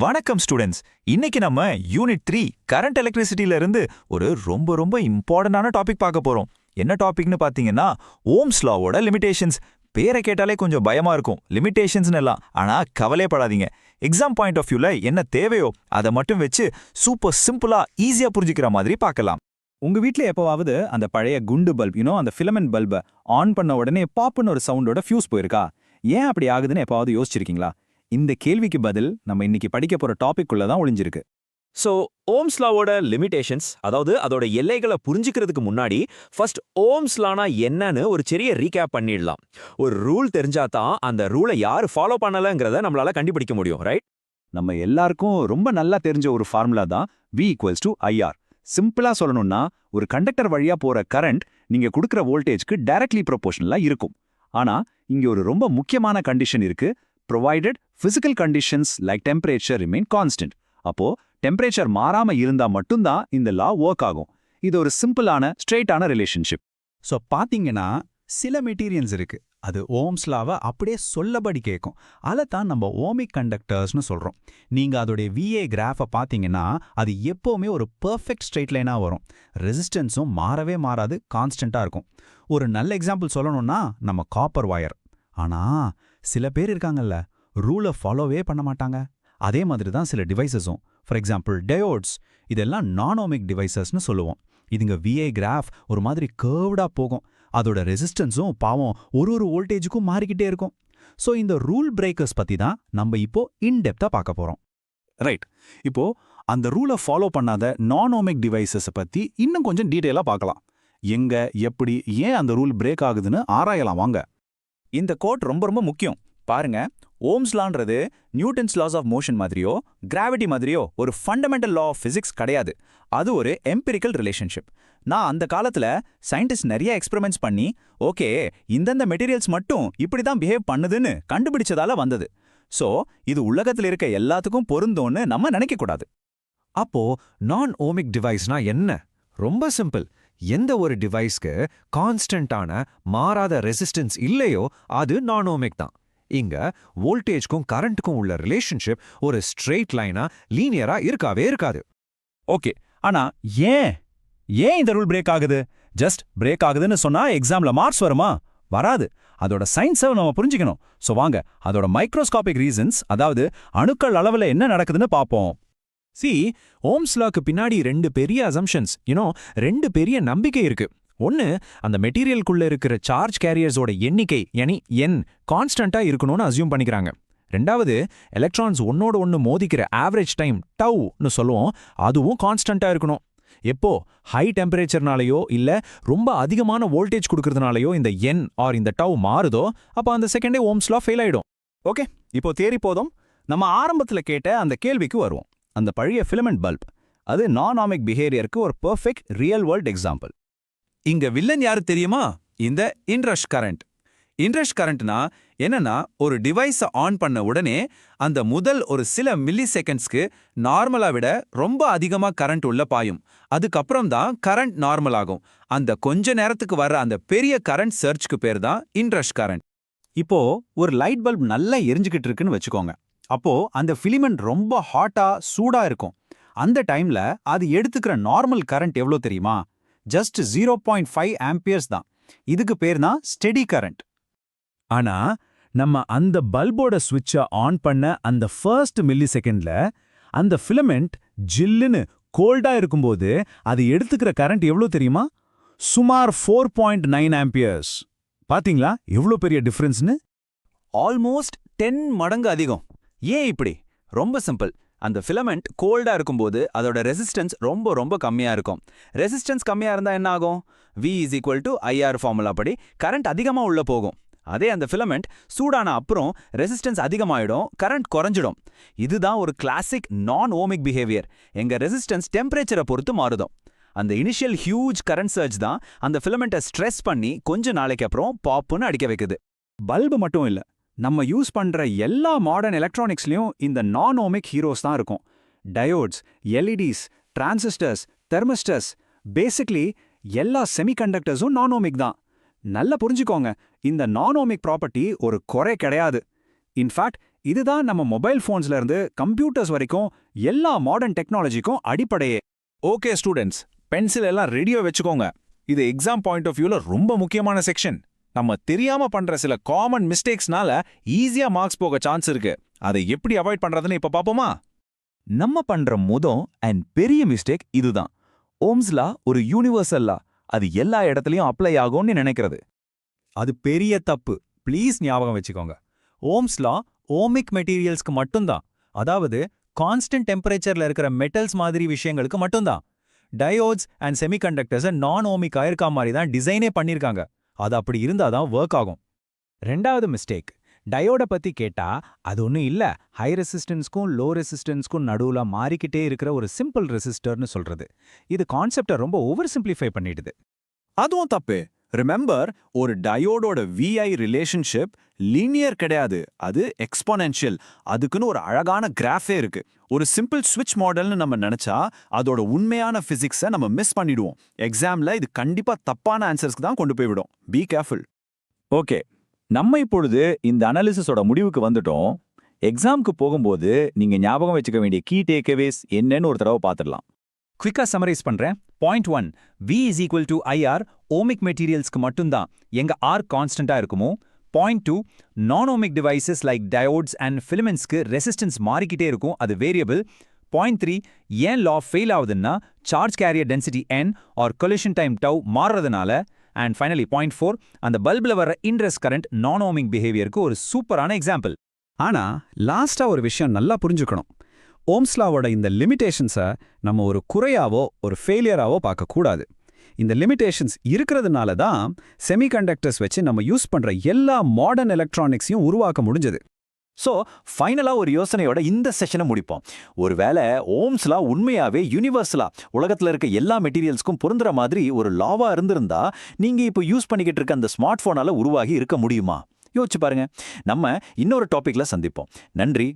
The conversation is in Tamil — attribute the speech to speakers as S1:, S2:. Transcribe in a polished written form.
S1: வணக்கம் ஸ்டூடெண்ட்ஸ். இன்னைக்கு நம்ம யூனிட் 3 கரண்ட் எலக்ட்ரிசிட்டில இருந்து ஒரு ரொம்ப ரொம்ப இம்பார்ட்டன்டான டாபிக் பார்க்க போறோம். என்ன டாபிக்னு பாத்தீங்கன்னா ஓம்ஸ் லாவோட லிமிடேஷன்ஸ். பேரை கேட்டாலே கொஞ்சம் பயமா இருக்கும், லிமிடேஷன்ஸ்னு எல்லாம். ஆனா கவலைப்படாதீங்க, எக்ஸாம் பாயிண்ட் ஆஃப் வியூல என்ன தேவையோ அதை மட்டும் வச்சு சூப்பர் சிம்பிளா ஈஸியா புரிஞ்சுக்கிற மாதிரி பார்க்கலாம்.
S2: உங்க வீட்ல எப்பவாவது அந்த பழைய குண்டு பல்ப் அந்த ஃபிலமெண்ட் பல்பை ஆன் பண்ண உடனே பாப்புன்னு ஒரு சவுண்டோட ஃபியூஸ் போயிருக்கா? ஏன் அப்படி ஆகுதுன்னு எப்பவாவது யோசிச்சிருக்கீங்களா? இந்த கேள்விக்கு பதில் நம்ம இன்னைக்கு படிக்க போற டாபிக் உள்ள தான் ஒளிஞ்சிருக்கு.
S3: ஸோ ஓம்ஸ் லாவோட லிமிடேஷன்ஸ், அதாவது அதோட எல்லைகளை புரிஞ்சுக்கிறதுக்கு முன்னாடி ஃபர்ஸ்ட் ஓம்ஸ் லானா என்னன்னு ஒரு சிறிய ரீகேப் பண்ணிடலாம். ஒரு ரூல் தெரிஞ்சா தான் அந்த ரூலை யார் ஃபாலோ பண்ணலங்கிறத நம்மளால கண்டுபிடிக்க முடியும், ரைட்?
S2: நம்ம எல்லாருக்கும் ரொம்ப நல்லா தெரிஞ்ச ஒரு ஃபார்முலா தான் V = IR. சிம்பிளா சொல்லணும்னா, ஒரு கண்டக்டர் வழியா போற கரண்ட் நீங்க கொடுக்கிற வோல்டேஜ்க்கு டைரக்ட்லி ப்ரொபோர்ஷனலா இருக்கும். ஆனா இங்க ஒரு ரொம்ப முக்கியமான கண்டிஷன் இருக்கு. provided physical conditions like temperature remain constant. அப்போ டெம்பரேச்சர் மாறாம இருந்தா மட்டும்தான் இந்த லா ஒர்க் ஆகும். இது ஒரு சிம்பிளான ஸ்ட்ரெயிட்டான ரிலேஷன்ஷிப்.
S4: ஸோ பார்த்தீங்கன்னா சில மெட்டீரியல்ஸ் இருக்கு, அது ஓம்ஸ் லாவை அப்படியே சொல்லபடி கேட்கும். அதைத்தான் நம்ம ஓமிக் கண்டக்டர்ஸ்னு சொல்கிறோம். நீங்கள் அதோடைய VA கிராஃபை பார்த்தீங்கன்னா அது எப்போவுமே ஒரு பர்ஃபெக்ட் ஸ்ட்ரெயிட் லைனாக வரும். ரெசிஸ்டன்ஸும் மாறவே மாறாது, கான்ஸ்டண்ட்டாக இருக்கும். ஒரு நல்ல எக்ஸாம்பிள் சொல்லணும்னா நம்ம காப்பர் வயர். ஆனால் சில பேர் இருக்காங்கல்ல, ரூலை ஃபாலோவே பண்ண மாட்டாங்க. அதே மாதிரி தான் சில டிவைசஸும். ஃபார் எக்ஸாம்பிள் டயோட்ஸ், இதெல்லாம் நான்-ஓமிக் டிவைசஸ்னு சொல்லுவோம். இதுங்க VA கிராஃப் ஒரு மாதிரி கர்வ்டா போகும். அதோட ரெசிஸ்டன்ஸும் பாவம் ஒரு வோல்டேஜுக்கும் மாறிக்கிட்டே இருக்கும். ஸோ இந்த ரூல் பிரேக்கர்ஸ் பற்றி தான் நம்ம இப்போ இன்டெப்தா பார்க்க போகிறோம்.
S2: ரைட். இப்போ அந்த ரூலை ஃபாலோ பண்ணாத நான்-ஓமிக் டிவைசஸை பற்றி இன்னும் கொஞ்சம் டீட்டெயிலாக பார்க்கலாம். எங்க, எப்படி, ஏன் அந்த ரூல் பிரேக் ஆகுதுன்னு ஆராயலாம் வாங்க. இந்த கோட் ரொம்ப ரொம்ப முக்கியம். பாருங்க, ஓம்ஸ் லான்றது நியூட்டன்ஸ் லாஸ் ஆஃப் மோஷன் மாதிரியோ கிராவிட்டி மாதிரியோ ஒரு ஃபண்டமெண்டல் லா ஆஃப் பிசிக்ஸ் கிடையாது. அது ஒரு எம்பிரிக்கல் ரிலேஷன்ஷிப். நான் அந்த காலத்துல சயின்டிஸ்ட் நிறைய எக்ஸ்பெரிமெண்ட்ஸ் பண்ணி ஓகே இந்தந்த மெட்டீரியல்ஸ் மட்டும் இப்படி தான் பிஹேவ் பண்ணுதுன்னு கண்டுபிடிச்சதால வந்தது. ஸோ இது உலகத்தில் இருக்க எல்லாத்துக்கும் பொருந்தோன்னு நம்ம நினைக்கக்கூடாது.
S3: அப்போ நான் ஓமிக் டிவைஸ்னா என்ன? ரொம்ப சிம்பிள். எந்த ஒரு டிவைஸ்க்கு கான்ஸ்டன்டான மாறாத ரெசிஸ்டன்ஸ் இல்லையோ அது நான் ஓமிக் தான். இங்க வோல்டேஜ்க்கும் கரண்ட்டுக்கும் உள்ள ரிலேஷன்ஷிப் ஒரு ஸ்ட்ரெயிட் லைனா லீனியரா இருக்காது.
S2: ஓகே, ஆனா ஏன் இந்த ரூல் பிரேக் ஆகுது? ஜஸ்ட் பிரேக் ஆகுதுன்னு சொன்னா எக்ஸாம்ல மார்க்ஸ் வருமா? வராது. அதோட சயின்ஸை நம்ம புரிஞ்சுக்கணும். ஸோ வாங்க அதோட மைக்ரோஸ்கோபிக் ரீசன்ஸ், அதாவது அணுக்கள் அளவுல என்ன நடக்குதுன்னு பார்ப்போம்.
S3: ஓம்ஸ் லாக்கு பின்னாடி ரெண்டு பெரிய அசம்ஷன்ஸ், ரெண்டு பெரிய நம்பிக்கை இருக்கு. ஒன்னு, அந்த மெட்டீரியலுக்குள்ள இருக்கிற சார்ஜ் கேரியர்ஸோட எண்ணிக்கை N கான்ஸ்டன்டா இருக்கணும்னு அசியூம் பண்ணிக்கிறாங்க. ரெண்டாவது, எலக்ட்ரான்ஸ் ஒன்னோட ஒன்னு மோதிக்கிற ஆவரேஜ் டைம் டவுன்னு சொல்லுவோம், அதுவும் கான்ஸ்டன்டா இருக்கணும். எப்போ ஹை டெம்பரேச்சர்னாலேயோ இல்ல ரொம்ப அதிகமான வோல்டேஜ் கொடுக்கறதுனாலயோ இந்த N ஆர் இந்த டவ் மாறுதோ, அப்ப அந்த செகண்டே ஓம்ஸ் லா ஃபெயில் ஆயிடும்.
S2: ஓகே, இப்போ தேறி போதும். நம்ம ஆரம்பத்துல கேட்ட அந்த கேள்விக்கு வருவோம். அந்த பழைய ஃபிலமெண்ட் பல்ப், அது நான்-ஓமிக் பிஹேவியருக்கு ஒரு பெர்ஃபெக்ட் ரியல் வேர்ல்ட் எக்ஸாம்பிள்.
S5: இங்க வில்லன் யாரு தெரியுமா? இந்த இன்ரஷ் கரண்ட். இன்ரஷ் கரண்ட்னா என்னன்னா, ஒரு டிவைஸை ஆன் பண்ண உடனே அந்த முதல் ஒரு சில மில்லி செகண்ட்ஸ்க்கு நார்மலா விட ரொம்ப அதிகமா கரண்ட் உள்ள பாயும். அதுக்கப்புறம் தான் கரண்ட் நார்மல் ஆகும். அந்த கொஞ்ச நேரத்துக்கு வர்ற அந்த பெரிய கரண்ட் சர்ச்சுக்கு பேர் தான் இன்ரஷ் கரண்ட்.
S2: இப்போ ஒரு லைட் பல்ப் நல்லா எரிஞ்சுக்கிட்டு இருக்குன்னு வச்சுக்கோங்க. அப்போ அந்த ஃபிலிமெண்ட் ரொம்ப ஹாட்டா சூடா இருக்கும். அந்த டைம்ல அது எடுத்துக்கிற நார்மல் கரண்ட் எவ்வளோ தெரியுமா? ஜஸ்ட் 0.5 ஆம்பியர்ஸ் தான். இதுக்கு பேர் தான் ஸ்டெடி கரண்ட்.
S4: ஆனா நம்ம அந்த பல்போட சுவிட்சை ஆன் பண்ண அந்த ஃபர்ஸ்ட் மில்லி செகண்ட்ல அந்த ஃபிலமெண்ட் ஜில்லுன்னு கோல்டா இருக்கும்போது அது எடுத்துக்கிற கரண்ட் எவ்வளோ தெரியுமா? சுமார் 4.9 ஆம்பியர்ஸ். பாத்தீங்களா எவ்வளோ பெரிய டிஃபரன்ஸ்னு?
S2: ஆல்மோஸ்ட் 10 மடங்கு அதிகம். ஏன் இப்படி? ரொம்ப சிம்பிள். அந்த ஃபிலமெண்ட் கோல்டா இருக்கும்போது அதோட ரெசிஸ்டன்ஸ் ரொம்ப கம்மியா இருக்கும். ரெசிஸ்டன்ஸ் கம்மியா இருந்தா என்ன ஆகும்? V = IR ஃபார்முலா படி கரண்ட் அதிகமா உள்ள போகும். அதே அந்த ஃபிலமெண்ட் சூடான அப்புறம் ரெசிஸ்டன்ஸ் அதிகமாயிடும், கரண்ட் குறைஞ்சிடும். இதுதான் ஒரு கிளாசிக் நான்-ஓமிக் பிஹேவியர். எங்க ரெசிஸ்டன்ஸ் டெம்பரேச்சரை பொறுத்து மாறுதும். அந்த இனிஷியல் ஹியூஜ் கரண்ட் சர்ஜ் தான் அந்த ஃபிலமெண்ட்டை ஸ்ட்ரெஸ் பண்ணி கொஞ்ச நாளைக்கு அப்புறம் பாப்புன்னு அடிக்க வைக்குது. பல்பு மட்டும் இல்ல, நம்ம யூஸ் பண்ற எல்லா மாடர்ன் எலக்ட்ரானிக்ஸ்லயும் இந்த நான்-ஓமிக் ஹீரோஸ் தான் இருக்கும். டயோட்ஸ், LEDs, டிரான்சிஸ்டர்ஸ், தெர்மிஸ்டர்ஸ், பேசிக்லி எல்லா செமிகண்டக்டர்ஸும் நான்-ஓமிக் தான். நல்லா புரிஞ்சுக்கோங்க, இந்த நான்-ஓமிக் ப்ராப்பர்ட்டி ஒரு குறை கிடையாது. இன்ஃபேக்ட்
S3: இதுதான் நம்ம மொபைல் ஃபோன்ஸ்ல இருந்து கம்ப்யூட்டர்ஸ் வரைக்கும் எல்லா மாடர்ன் டெக்னாலஜிக்கும் அடிப்படையே.
S1: ஓகே ஸ்டூடெண்ட்ஸ், பென்சில் எல்லாம் ரெடியா வச்சுக்கோங்க. இது எக்ஸாம் பாயிண்ட் ஆஃப் வியூல ரொம்ப முக்கியமான செக்ஷன். நம்ம தெரியாம பண்ற சில காமன் மிஸ்டேக்ஸ்னால ஈஸியா மார்க்ஸ் போக சான்ஸ் இருக்கு. அதை எப்படி அவாய்ட் பண்றதுன்னு இப்ப பாப்போமா? நம்ம பண்ற அண்ட் பெரிய மிஸ்டேக் இதுதான். ஓம்ஸ் லா ஒரு யூனிவர்சல் லா. அது எல்லா இடத்துலயும் அப்ளை ஆகும்னு நினைக்கிறது.
S3: அது பெரிய தப்பு. ப்ளீஸ் ஞாபகம் வச்சுக்கோங்க. ஓம்ஸ் லா ஓமிக் மெட்டீரியல்ஸ்க்கு மட்டும்தான். அதாவது கான்ஸ்டன்ட் டெம்பரேச்சர்ல இருக்கிற மெட்டல்ஸ் மாதிரி விஷயங்களுக்கு மட்டும்தான். டயோட்ஸ் அண்ட் செமிகண்டக்டர்ஸை நான் ஓமிக்கா இருக்கா மாதிரி தான் டிசைனே பண்ணிருக்காங்க. அது அப்படி இருந்தாதான் ஒர்க் ஆகும். ரெண்டாவது மிஸ்டேக், டயோட பத்தி கேட்டா அது ஒன்றும் இல்ல, ஹை ரெசிஸ்டன்ஸ்க்கும் லோ ரெசிஸ்டன்ஸ்க்கும் நடுவுல மாறிக்கிட்டே இருக்கிற ஒரு சிம்பிள் ரெசிஸ்டர்னு சொல்றது. இது கான்செப்டை ரொம்ப ஓவர் சிம்பிளிஃபை பண்ணிடுது.
S2: அதுவும் தப்பு. ரிமெம்பர், ஒரு டயோடோட VI ரிலேஷன்ஷிப் லீனியர் கிடையாது, அது எக்ஸ்போனென்ஷியல். அதுக்குன்னு ஒரு அழகான கிராஃபே இருக்கு. ஒரு சிம்பிள் ஸ்விட்ச் மாடல்னு நம்ம நினைச்சா அதோட உண்மையான பிசிக்ஸை நம்ம மிஸ் பண்ணிடுவோம். எக்ஸாம்ல இது கண்டிப்பா தப்பான ஆன்சர்ஸ்க்கு தான் கொண்டு போய்விடும். Be careful.
S1: ஓகே, நம்ம இப்பொழுது இந்த அனாலிசிஸோட முடிவுக்கு வந்துட்டோம். எக்ஸாம்க்கு போகும்போது நீங்க ஞாபகம் வச்சுக்க வேண்டிய கீ டேக்அவேஸ் என்னன்னு ஒரு தடவை பார்த்துடலாம்.
S3: குவிக்கா சமரைஸ் பண்றேன். Point 1, V is equal to IR ohmic மெட்டீரியல்ஸ்க்கு மட்டும்தான் எங்க R கான்ஸ்டன்டா இருக்குமோ. Point 2, non ohmic devices like diodes and ஃபிலமெண்ட்ஸ்க்கு ரெசிஸ்டன்ஸ் மாறிக்கிட்டே இருக்கும், அது வேரியபிள். பாயிண்ட் 3, ஏன் லா ஃபெயில் ஆகுதுன்னா charge carrier density N or collision time tau மாறுறதுனால. அண்ட் ஃபைனலி பாயிண்ட் 4, அந்த பல்பில் வர இன்ட்ரெஸ்ட் கரண்ட் நான் ஓமிக் பிஹேவியருக்கு ஒரு சூப்பரான எக்ஸாம்பிள்.
S4: ஆனா லாஸ்டா ஒரு விஷயம் நல்லா புரிஞ்சுக்கணும். ஓம்ஸ் லாவோட இந்த லிமிட்டேஷன்ஸை நம்ம ஒரு குறையாவோ ஒரு ஃபெயிலியராவோ பார்க்கக்கூடாது. இந்த லிமிட்டேஷன்ஸ் இருக்கிறதுனால தான் செமிகண்டக்டர்ஸ் வச்சு நம்ம யூஸ் பண்ற எல்லா மாடர்ன் எலக்ட்ரானிக்ஸையும் உருவாக்க முடிஞ்சது.
S1: ஸோ ஃபைனலாக ஒரு யோசனையோட இந்த செஷனை முடிப்போம். ஒருவேளை ஓம்ஸ் லா உண்மையாவே யூனிவர்சலா உலகத்தில் இருக்க எல்லா மெட்டீரியல்ஸ்க்கும் பொருந்துற மாதிரி ஒரு லாவா இருந்திருந்தா நீங்க இப்போ யூஸ் பண்ணிக்கிட்டு இருக்க அந்த ஸ்மார்ட் போனால உருவாகி இருக்க முடியுமா? யோசிச்சு பாருங்க. நம்ம இன்னொரு டாபிக்ல சந்திப்போம். நன்றி.